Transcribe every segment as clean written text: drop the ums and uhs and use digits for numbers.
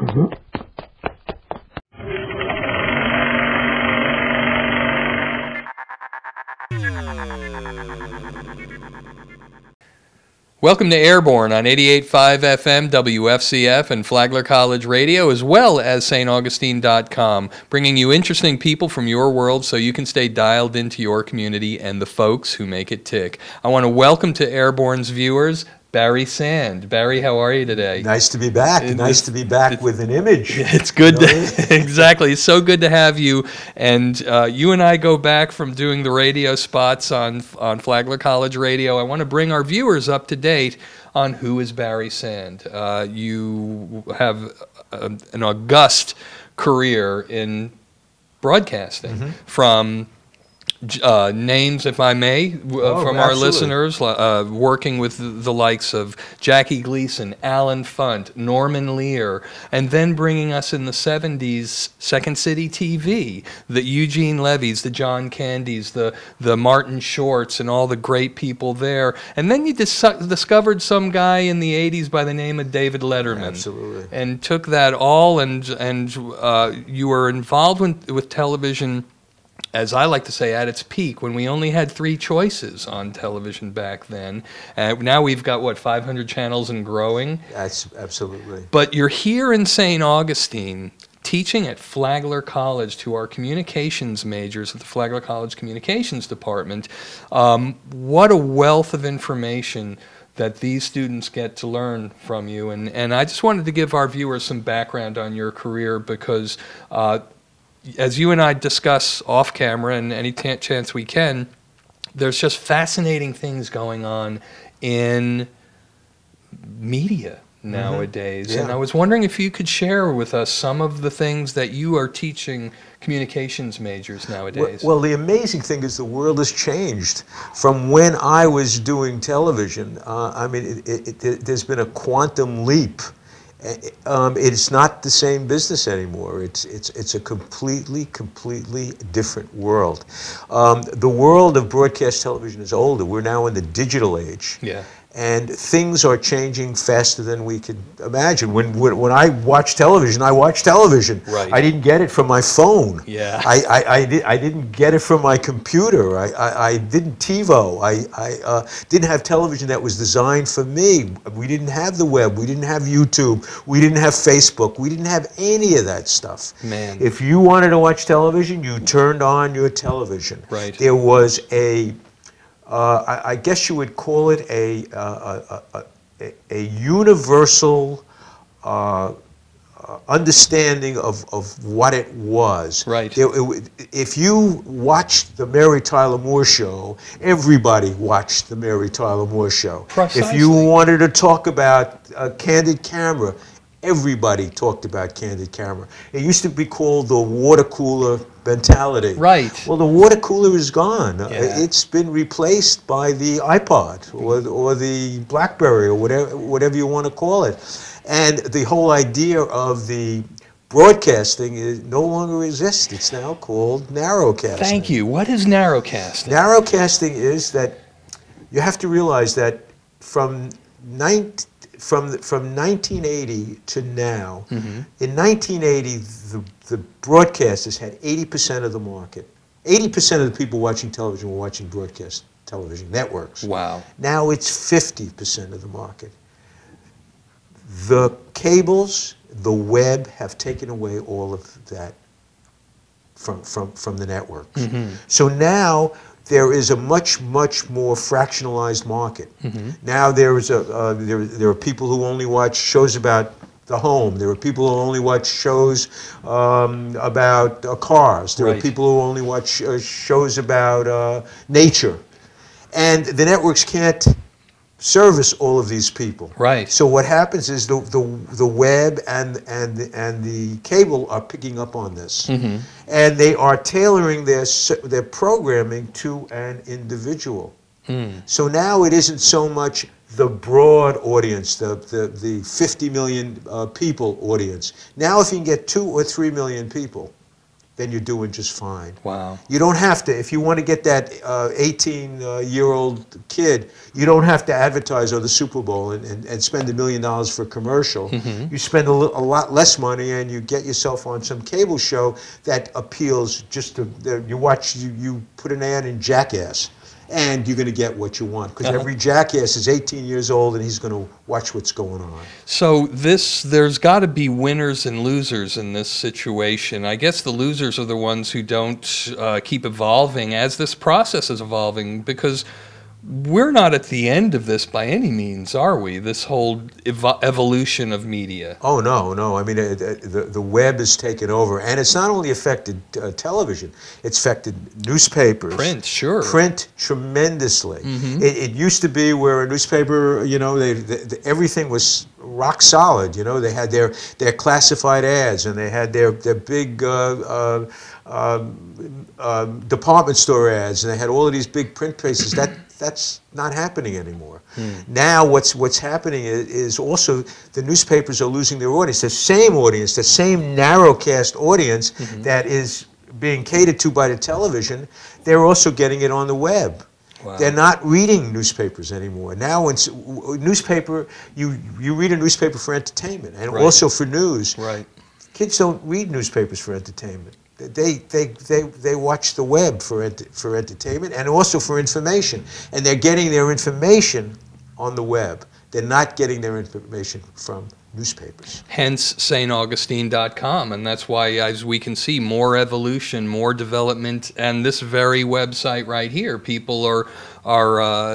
Welcome to Airborne on 88.5 FM WFCF and Flagler College Radio, as well as staugustine.com, bringing you interesting people from your world so you can stay dialed into your community and the folks who make it tick. I want to welcome to Airborne's viewers BarrySands. Barry, how are you today? Nice to be back. Nice to be back with an image. It's good. Exactly. It's so good to have you. And you and I go back from doing the radio spots on Flagler College Radio. I want to bring our viewers up to date on who is BarrySands. You have an august career in broadcasting, from names, if I may, from our listeners, working with the likes of Jackie Gleason, Alan Funt, Norman Lear, and then bringing us in the 70s, Second City TV, the Eugene Levy's, the John Candys, the Martin Shorts, and all the great people there. And then you discovered some guy in the 80s by the name of David Letterman. Absolutely. And took that all, and you were involved with television, as I like to say, at its peak, when we only had 3 choices on television back then. Now we've got, what, 500 channels and growing? That's absolutely. But you're here in St. Augustine teaching at Flagler College to our communications majors at the Flagler College Communications Department. What a wealth of information that these students get to learn from you. And I just wanted to give our viewers some background on your career, because as you and I discuss off camera and any chance we can, there's just fascinating things going on in media nowadays. Yeah. And I was wondering if you could share with us some of the things that you are teaching communications majors nowadays. Well, the amazing thing is the world has changed from when I was doing television. I mean, there's been a quantum leap. It's not the same business anymore. It's a completely different world. The world of broadcast television is older. We're now in the digital age. Yeah. And things are changing faster than we could imagine. When I watch television, I watch television. Right. I didn't get it from my phone. Yeah. I didn't get it from my computer. I didn't TiVo. I didn't have television that was designed for me. We didn't have the web. We didn't have YouTube. We didn't have Facebook. We didn't have any of that stuff. Man. If you wanted to watch television, you turned on your television. Right. There was I guess you would call it a universal understanding of what it was. Right. If you watched the Mary Tyler Moore Show, everybody watched the Mary Tyler Moore Show. Precisely. If you wanted to talk about Candid Camera, everybody talked about Candid Camera. It used to be called the water cooler mentality. Right. Well, the water cooler is gone. Yeah. It's been replaced by the iPod or the BlackBerry or whatever you want to call it. And the whole idea of the broadcasting no longer exists. It's now called narrowcasting. Thank you. What is narrowcasting? Narrowcasting is that you have to realize that from 1980 to now, in 1980, the broadcasters had 80% of the market. 80% of the people watching television were watching broadcast television networks. Wow. Now it's 50% of the market. The cables, the web have taken away all of that from the networks. So now there is a much more fractionalized market. Now there are people who only watch shows about the home. There are people who only watch shows about cars. There are people who only watch shows about nature. And the networks can't service all of these people. Right. So what happens is the web and the cable are picking up on this, and they are tailoring their programming to an individual. So now it isn't so much the broad audience, the 50 million people audience. Now if you can get 2 or 3 million people, then you're doing just fine. Wow. You don't have to, if you want to get that 18-year-old kid, you don't have to advertise on the Super Bowl and spend $1 million for a commercial. You spend a lot less money and you get yourself on some cable show that appeals just to, you put an ad in Jackass, and you're going to get what you want, because every jackass is 18 years old and he's going to watch what's going on. So there's got to be winners and losers in this situation. I guess the losers are the ones who don't keep evolving as this process is evolving, because we're not at the end of this by any means, are we? This whole evolution of media. Oh, no. I mean, the web has taken over. And it's not only affected television, it's affected newspapers. Print, sure. Print tremendously. It used to be where a newspaper, everything was rock solid. They had their classified ads, and they had their big department store ads, and they had all of these big print places. That's not happening anymore. Now what's happening is also the newspapers are losing their audience. The same narrowcast audience that is being catered to by the television, they're also getting it on the web. Wow. They're not reading newspapers anymore. Now, newspaper, you read a newspaper for entertainment and also for news. Right. Kids don't read newspapers for entertainment. They watch the web for entertainment and also for information, and they're getting their information on the web. They're not getting their information from newspapers. Hence staugustine.com, and that's why, as we can see, more evolution, more development, and this very website right here, people are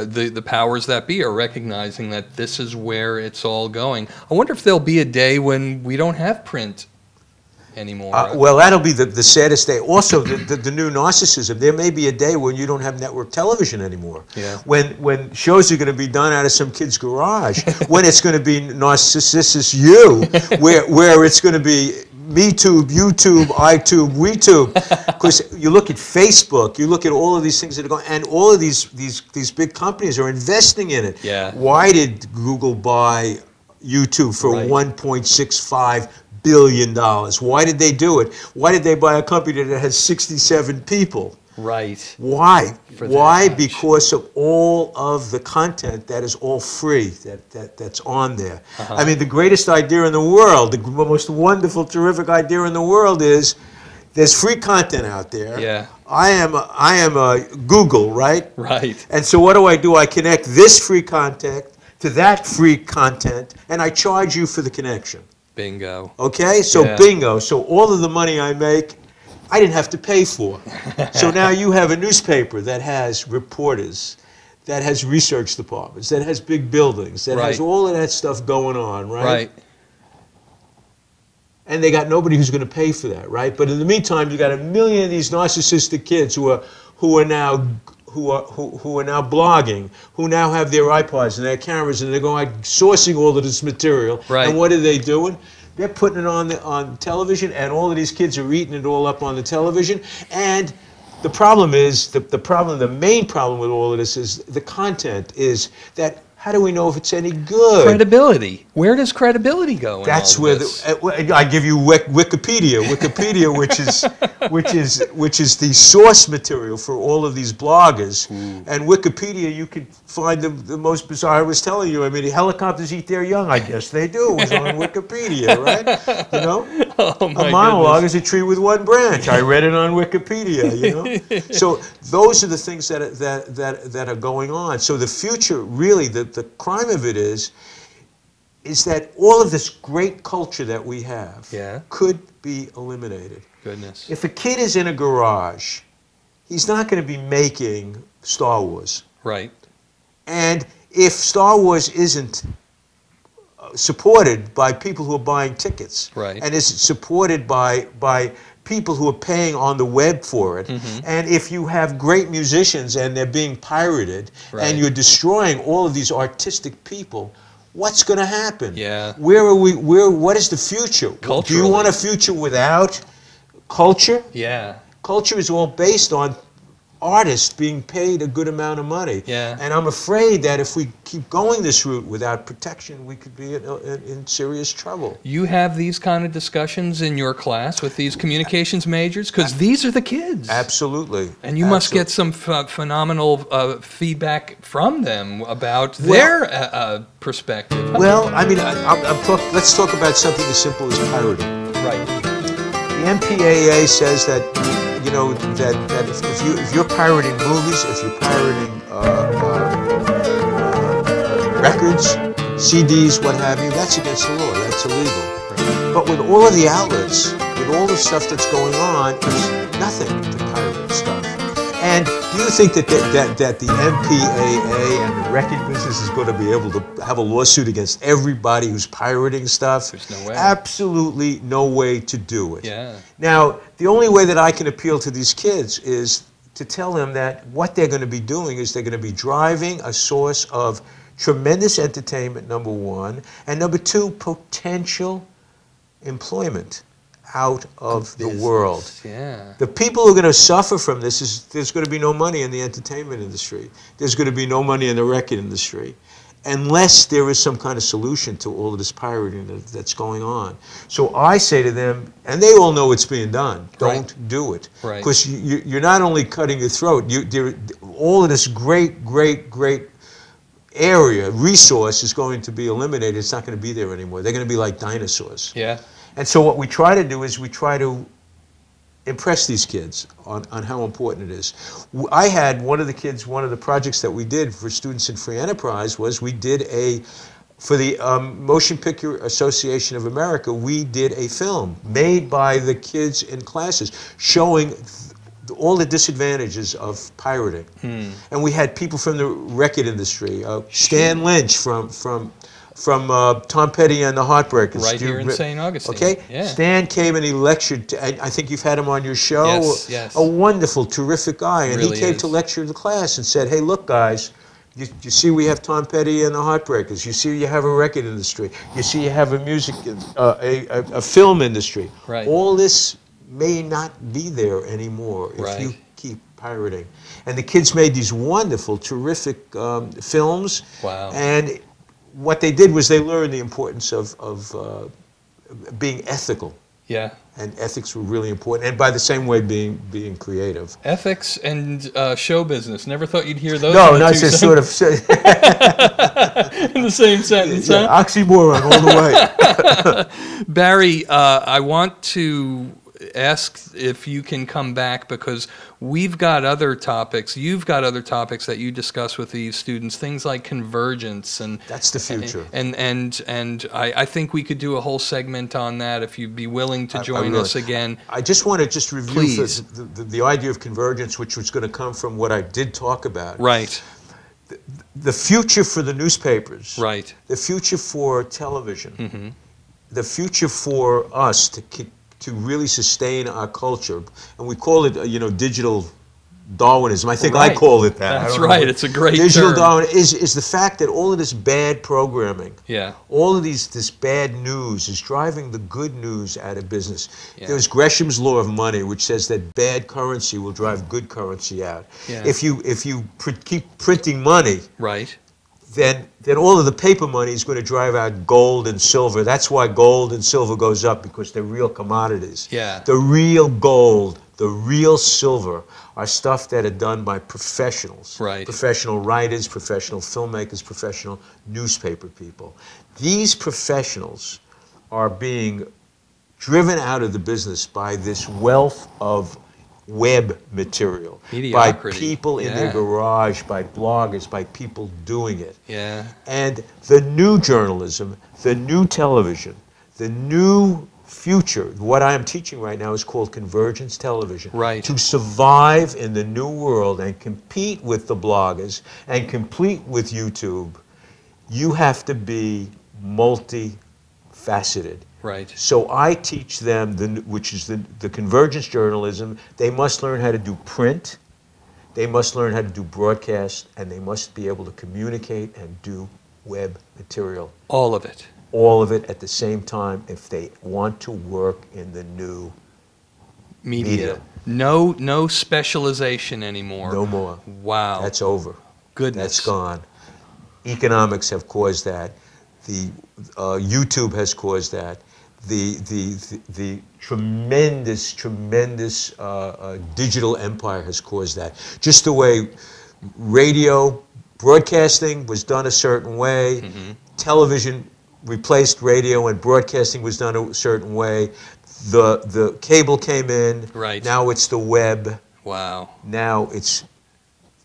the powers that be are recognizing that this is where it's all going. I wonder if there'll be a day when we don't have print anymore. Well, that'll be the saddest day. Also, the new narcissism. There may be a day when you don't have network television anymore. Yeah. When shows are going to be done out of some kid's garage. When it's going to be Narcissus U, where it's going to be MeTube, YouTube, iTube, WeTube. Because you look at Facebook, you look at all of these things that are going, and all of these big companies are investing in it. Yeah. Why did Google buy YouTube for $1.65 billion? Why did they do it? Why did they buy a company that has 67 people? Right. Why? Why? Because of all of the content that is all free, that's on there. I mean, the greatest idea in the world, the most wonderful, terrific idea in the world is there's free content out there. Yeah. I am a Google, right? Right. And so what do? I connect this free content to that free content, and I charge you for the connection. Bingo. Okay? So bingo. So all of the money I make, I didn't have to pay for. So now you have a newspaper that has reporters, that has research departments, that has big buildings, that has all of that stuff going on, right? Right. And they got nobody who's going to pay for that, right? But in the meantime, you got a million of these narcissistic kids who are now blogging, who now have their iPods and their cameras, and they're going sourcing all of this material. Right. And what are they doing? They're putting it on television, and all of these kids are eating it all up on the television. And the problem is, the main problem with all of this is the content is that, how do we know if it's any good? Credibility. Where does credibility go in That's all where this? I give you Wikipedia, which is the source material for all of these bloggers. And Wikipedia, you could find the most bizarre. I was telling you, I mean, helicopters eat their young. I guess they do. It was on Wikipedia, right? You know, Oh my a monologue goodness. is a tree with one branch. I read it on Wikipedia. You know, so those are the things that are going on. So the future, really, the crime of it is that all of this great culture that we have could be eliminated. Goodness. If a kid is in a garage, he's not going to be making Star Wars. Right. And if Star Wars isn't supported by people who are buying tickets, and is supported by people who are paying on the web for it, and if you have great musicians and they're being pirated, and you're destroying all of these artistic people, what's going to happen? Yeah. What is the future? Do you want a future without culture? Yeah. Culture is all based on artists being paid a good amount of money. Yeah. And I'm afraid that if we keep going this route without protection, we could be in serious trouble. You have these kind of discussions in your class with these communications majors? Because these are the kids. Absolutely. And you must get some phenomenal feedback from them about their perspective. Well, I mean, let's talk about something as simple as pirating. Right. The MPAA says that, you know, that if you're pirating movies, if you're pirating records, CDs, what have you, that's against the law. That's illegal. Right. But with all of the outlets, with all the stuff that's going on, it's nothing to pirate stuff. And do you think that the MPAA and the record business is going to be able to have a lawsuit against everybody who's pirating stuff? There's no way. Absolutely no way to do it. Yeah. Now, the only way that I can appeal to these kids is to tell them that what they're going to be doing is they're going to be driving a source of tremendous entertainment, number one, and number two, potential employment out of the world. Yeah. The people who are going to suffer from this is there's going to be no money in the entertainment industry. There's going to be no money in the record industry unless there is some kind of solution to all of this pirating that's going on. So I say to them, and they all know it's being done, don't do it. Right. Because you're not only cutting your throat, all of this great area, resource is going to be eliminated. It's not going to be there anymore. They're going to be like dinosaurs. Yeah. And so what we try to do is we try to impress these kids on how important it is. I had one of the projects that we did for Students in Free Enterprise was we did for the Motion Picture Association of America, we did a film made by the kids in classes showing all the disadvantages of pirating. And we had people from the record industry, Stan Lynch from Tom Petty and the Heartbreakers. Right here in St. Augustine. Okay? Yeah. Stan came and he lectured. I think you've had him on your show. Yes, yes. A wonderful, terrific guy. And Really he came to lecture the class and said, hey, look, guys, you see we have Tom Petty and the Heartbreakers. You see you have a record industry. You see you have a music, a film industry. Right. All this may not be there anymore if you keep pirating. And the kids made these wonderful, terrific films. Wow. And what they did was they learned the importance of being ethical. Yeah. And ethics were really important. And by the same way, being creative. Ethics and show business. Never thought you'd hear those. No, it's just sort of in the same sentence. Yeah, huh? Oxymoron all the way. Barry, I want to ask if you can come back because we've got other topics. You've got other topics that you discuss with these students, things like convergence and that's the future. And I think we could do a whole segment on that if you'd be willing to join us again. I just want to review the idea of convergence, which was going to come from what I did talk about. Right. The future for the newspapers. Right. The future for television. Mm-hmm. The future for us to really sustain our culture, and we call it, digital Darwinism. I think I call it that. That's right. It's a great digital term. Darwinism is the fact that all of this bad programming, all of this bad news is driving the good news out of business. Yeah. There's Gresham's law of money, which says that bad currency will drive good currency out. Yeah. If you keep printing money, right, then all of the paper money is going to drive out gold and silver. That's why gold and silver goes up, because they're real commodities. Yeah. The real gold, the real silver are stuff that are done by professionals. Right. Professional writers, professional filmmakers, professional newspaper people. These professionals are being driven out of the business by this wealth of web material, by people in their garage, by bloggers, by people doing it. Yeah. And the new journalism, the new television, the new future, what I am teaching right now is called convergence television. Right. To survive in the new world and compete with the bloggers and compete with YouTube, you have to be multifaceted. Right. So I teach them, which is the convergence journalism. They must learn how to do print, they must learn how to do broadcast, and they must be able to communicate and do web material. All of it. All of it at the same time if they want to work in the new Media. No specialization anymore. No more. Wow. That's over. Goodness. That's gone. Economics have caused that. The YouTube has caused that. The tremendous digital empire has caused that. Just the way radio broadcasting was done a certain way, television replaced radio and broadcasting was done a certain way. The cable came in. Right. Now it's the web. Wow. Now it's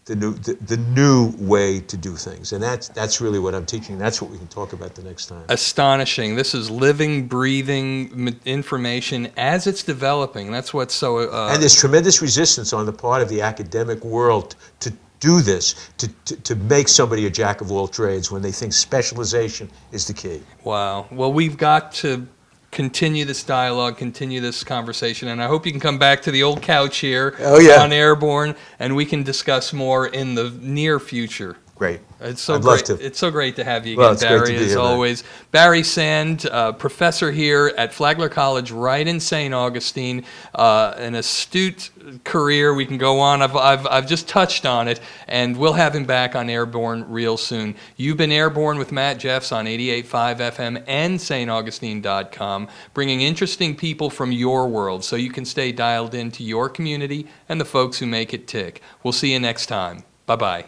the new way to do things, and that's really what I'm teaching. That's what we can talk about the next time. Astonishing. This is living, breathing information as it's developing. That's what's so. And there's tremendous resistance on the part of the academic world to do this, to make somebody a jack of all trades when they think specialization is the key. Wow. Well, we've got to continue this dialogue, continue this conversation, and I hope you can come back to the old couch here on Airborne, and we can discuss more in the near future. Great. It's so I'd great. love to. It's so great to have you again, Well, it's Barry, great to be as here, man. always. BarrySands, professor here at Flagler College, right in St. Augustine, an astute career. We can go on. I've just touched on it, and we'll have him back on Airborne real soon. You've been Airborne with Matt Jeffs on 88.5 FM and staugustine.com, bringing interesting people from your world so you can stay dialed into your community and the folks who make it tick. We'll see you next time. Bye-bye.